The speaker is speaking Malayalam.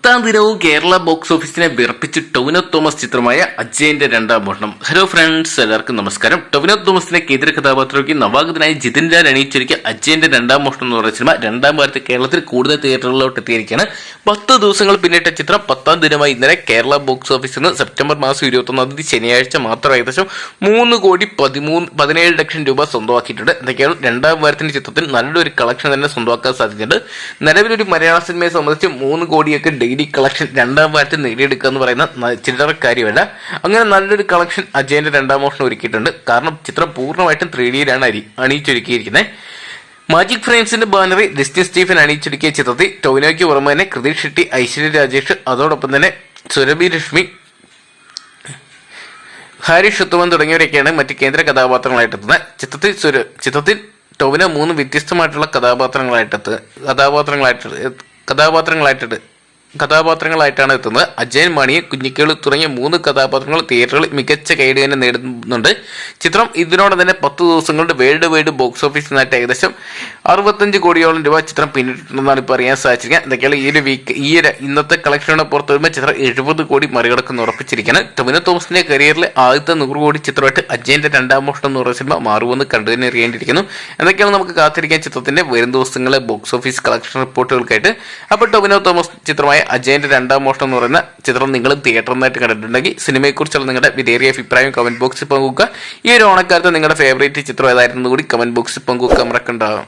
10ാം ദിനവും കേരള ബോക്സ് ഓഫീസിനെ വിറപ്പിച്ച് ടൊവിനോ തോമസ് ചിത്രമായ അജയന്റെ രണ്ടാം മോഷണം. ഹലോ ഫ്രണ്ട്സ്, എല്ലാവർക്കും നമസ്കാരം. ടൊവിനോ തോമസിനെ കേന്ദ്ര കഥാപാത്രമാക്കി നവാഗതനായി ജിതിൻ രാജ് അണിയിച്ചൊരുക്കിയ അജയന്റെ രണ്ടാം മോഷണം എന്ന് പറയുന്ന സിനിമ രണ്ടാം വാരത്തിൽ കേരളത്തിൽ കൂടുതൽ തിയേറ്ററുകളിലോട്ട് എത്തിയിരിക്കുകയാണ്. 10 ദിവസങ്ങൾ പിന്നിട്ട ചിത്രം 10ാം ദിനമായി ഇന്നലെ കേരള ബോക്സ് ഓഫീസിൽ നിന്ന് സെപ്റ്റംബർ മാസം 21 ശനിയാഴ്ച മാത്രം ഏകദേശം 3,17 ലക്ഷം രൂപ സ്വന്തമാക്കിയിട്ടുണ്ട്. എന്തൊക്കെയാണ് രണ്ടാം വാരത്തിന്റെ ചിത്രത്തിൽ നല്ലൊരു കളക്ഷൻ തന്നെ സ്വന്തമാക്കാൻ സാധിച്ചിട്ടുണ്ട്. നിലവിലൊരു മലയാള സിനിമയെ സംബന്ധിച്ച് 3 കോടിയൊക്കെ ഡെയിലി കളക്ഷൻ രണ്ടാം വാരത്തിൽ നേടിയെടുക്കുക എന്ന് പറയുന്ന ചില്ലറ കാര്യമല്ല. അങ്ങനെ നല്ലൊരു കളക്ഷൻ അജയന്റെ രണ്ടാം മോഷണം ഒരുക്കിയിട്ടുണ്ട്. കാരണം ചിത്രം പൂർണ്ണമായിട്ടും 3Dയിലാണ് അണിയിച്ചൊരുക്കിയിരിക്കുന്നത്. മാജിക് ഫ്രെയിംസിന്റെ ബാനറിൽ ഡിസ്നി സ്റ്റീഫൻ അണിയിച്ചൊരുക്കിയ ചിത്രത്തിൽ ടൊവിനോയ്ക്ക് പുറമെ തന്നെ കൃതിക് ഷെട്ടി, ഐശ്വര്യ രാജേഷ്, അതോടൊപ്പം തന്നെ സുരഭി ലക്ഷ്മി, ഹാരിഷ് ഉത്തമൻ തുടങ്ങിയവരൊക്കെയാണ് മറ്റ് കേന്ദ്ര കഥാപാത്രങ്ങളായിട്ടെത്തുന്നത്. ചിത്രത്തിൽ ടൊവിനോ 3 വ്യത്യസ്തമായിട്ടുള്ള കഥാപാത്രങ്ങളായിട്ടാണ് എത്തുന്നത്. അജയൻ, മണി, കുഞ്ഞിക്കേള് തുടങ്ങിയ 3 കഥാപാത്രങ്ങൾ തിയേറ്ററുകളിൽ മികച്ച കൈഡ് തന്നെ നേടുന്നുണ്ട്. ചിത്രം ഇതിനോടെ തന്നെ 10 ദിവസങ്ങളുടെ വേൾഡ് വൈഡ് ബോക്സ് ഓഫീസിൽ നിന്നായിട്ട് ഏകദേശം 65 കോടിയോളം രൂപ ചിത്രം പിന്നിട്ടുണ്ടെന്നാണ് ഇപ്പോൾ അറിയാൻ സാധിച്ചിരിക്കുന്നത്. എന്തൊക്കെയാണ് ഇന്നത്തെ കളക്ഷനോടെ പുറത്തു വരുമ്പോൾ ചിത്രം 70 കോടി മറികടക്കുന്ന ഉറപ്പിച്ചിരിക്കുകയാണ്. ടൊവിനോ തോമസിന്റെ കരിയറിലെ ആദ്യത്തെ 100 കോടി ചിത്രമായിട്ട് അജയന്റെ രണ്ടാം മോഷണം എന്ന് പറയുന്ന സിനിമ മാറുമെന്ന് കണ്ടു തന്നെ അറിയേണ്ടിയിരിക്കുന്നു. എന്തൊക്കെയാണ് നമുക്ക് കാത്തിരിക്കാൻ ചിത്രത്തിന്റെ വരും ദിവസങ്ങളെ ബോക്സ് ഓഫീസ് കളക്ഷൻ റിപ്പോർട്ടുകൾക്കായിട്ട്. അപ്പോൾ ടൊവിനോ തോമസ് ചിത്രമായ അജയന്റെ രണ്ടാം മോഷണം എന്ന് പറയുന്ന ചിത്രം നിങ്ങൾ തിയേറ്ററിനായിട്ട് കണ്ടിട്ടുണ്ടെങ്കിൽ സിനിമയെക്കുറിച്ചുള്ള നിങ്ങളുടെ വിലയേറിയ അഭിപ്രായം കമന്റ് ബോക്സിൽ പങ്കുവെക്കുക. ഈ ഒരു ഓണക്കാലത്ത് നിങ്ങളുടെ ഫേവറേറ്റ് ചിത്രം ഏതായിരുന്നു കൂടി കമന്റ് ബോക്സിൽ പങ്കുവെക്കാൻ മറക്കണ്ടാകും.